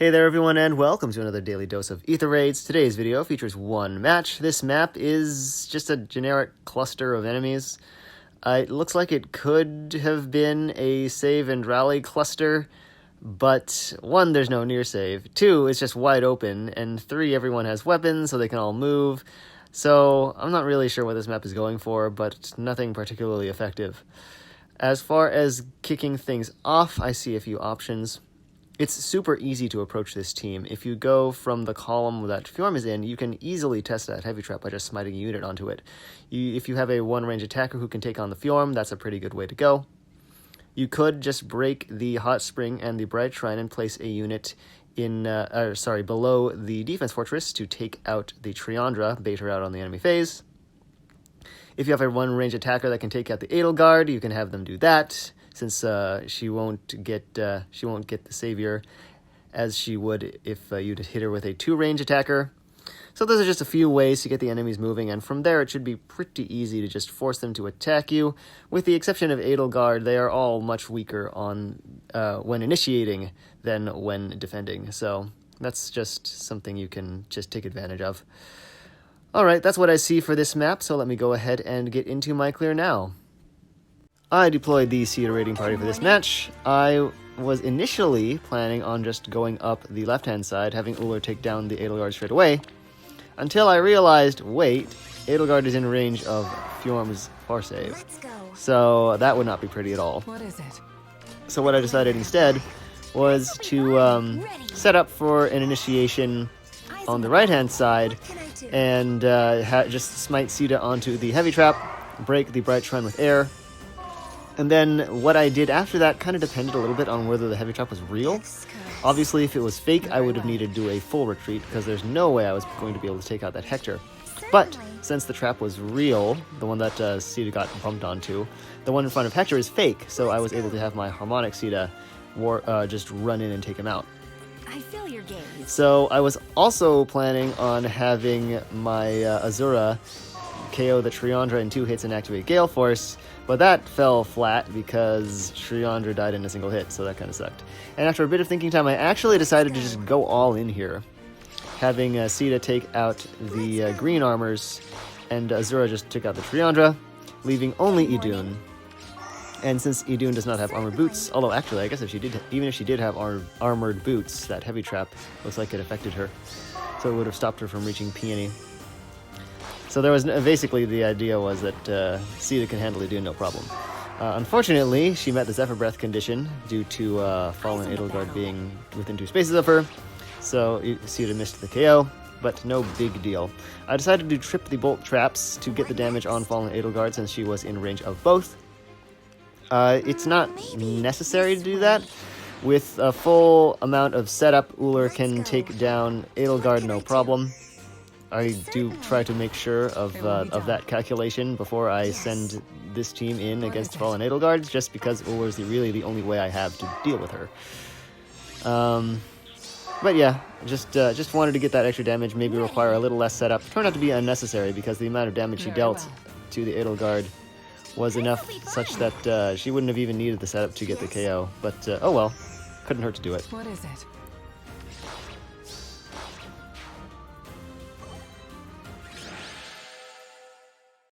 Hey there everyone, and welcome to another daily dose of Aether Raids. Today's video features one match. This map is just a generic cluster of enemies. It looks like it could have been a save and rally cluster, but 1, there's no near save, 2, it's just wide open, and 3, everyone has weapons so they can all move. So I'm not really sure what this map is going for, but nothing particularly effective. As far as kicking things off, I see a few options. It's super easy to approach this team. If you go from the column that Fjorm is in, you can easily test that heavy trap by just smiting a unit onto it. If you have a one-range attacker who can take on the Fjorm, that's a pretty good way to go. You could just break the Hot Spring and the Bright Shrine and place a unit in, below the defense fortress to take out the Triandra, bait her out on the enemy phase. If you have a one-range attacker that can take out the Edelgard, you can have them do that, since she won't get the savior as she would if you'd hit her with a 2-range attacker. So those are just a few ways to get the enemies moving, and from there it should be pretty easy to just force them to attack you. With the exception of Edelgard, they are all much weaker on when initiating than when defending, so that's just something you can just take advantage of. Alright, that's what I see for this map, so let me go ahead and get into my clear now. I deployed the Aether raiding party for this match. I was initially planning on just going up the left-hand side, having Ullr take down the Edelgard straight away, until I realized, wait, Edelgard is in range of Fjorm's far save. So that would not be pretty at all. What is it? So what I decided instead was to set up for an initiation on the right-hand side and just smite Sita onto the heavy trap, break the Bright Shrine with air. And then what I did after that kind of depended a little bit on whether the heavy trap was real. Obviously, if it was fake, I would have needed to do a full retreat, because there's no way I was going to be able to take out that Hector. But since the trap was real, the one that Sita got bumped onto, the one in front of Hector is fake, so I was able to have my Harmonic Sita just run in and take him out. I feel your gaze. So I was also planning on having my Azura KO the Triandra in 2 hits and activate Gale Force, but that fell flat because Triandra died in a single hit, so that kind of sucked. And after a bit of thinking time, I actually decided to just go all in here, having Sita take out the green armors, and Azura just took out the Triandra, leaving only Idun. And since Idun does not have armored boots, although actually I guess even if she did have armored boots, that heavy trap looks like it affected her, so it would have stopped her from reaching Peony. So there was basically the idea was that Sita can handle Idun no problem. Unfortunately, she met the Zephyr Breath condition due to Fallen Edelgard being within 2 spaces of her, so Sita missed the KO, but no big deal. I decided to trip the bolt traps to get the damage on Fallen Edelgard since she was in range of both. It's not necessary to do that. With a full amount of setup, Ullr can take down Edelgard no problem. I do try to make sure of that calculation before I send this team in against Fallen Edelgard, just because Ullr is really the only way I have to deal with her. But yeah, just wanted to get that extra damage, maybe require a little less setup. Turned out to be unnecessary because the amount of damage she dealt to the Edelgard was enough such that she wouldn't have even needed the setup to get the KO. But oh well, couldn't hurt to do it. What is it?